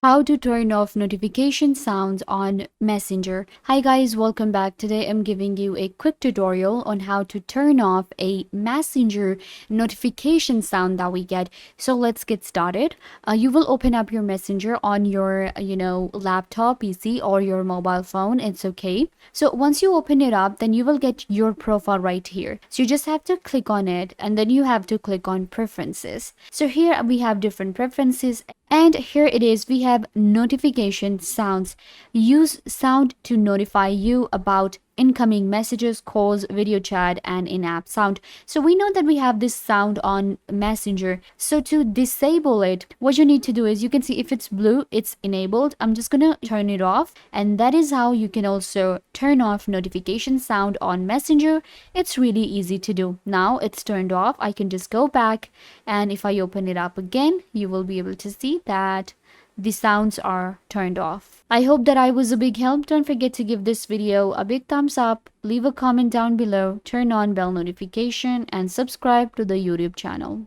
How to turn off notification sounds on Messenger. Hi guys, welcome back. Today I'm giving you a quick tutorial on how to turn off a Messenger notification sound that we get. So let's get started. You will open up your Messenger on your, laptop, PC or your mobile phone. It's okay. So once you open it up, then you will get your profile right here. So you just have to click on it and then you have to click on preferences. So here we have different preferences. And here it is, we have notification sounds. Use sound to notify you about incoming messages, calls, video chat, and in-app sound. So we know that we have this sound on Messenger. So to disable it, what you need to do is you can see if it's blue, it's enabled. I'm just gonna turn it off. And that is how you can also turn off notification sound on Messenger. It's really easy to do. Now it's turned off. I can just go back, and if I open it up again, you will be able to see that the sounds are turned off. I hope that I was a big help. Don't forget to give this video a big thumbs up, leave a comment down below, turn on bell notification, and subscribe to the YouTube channel.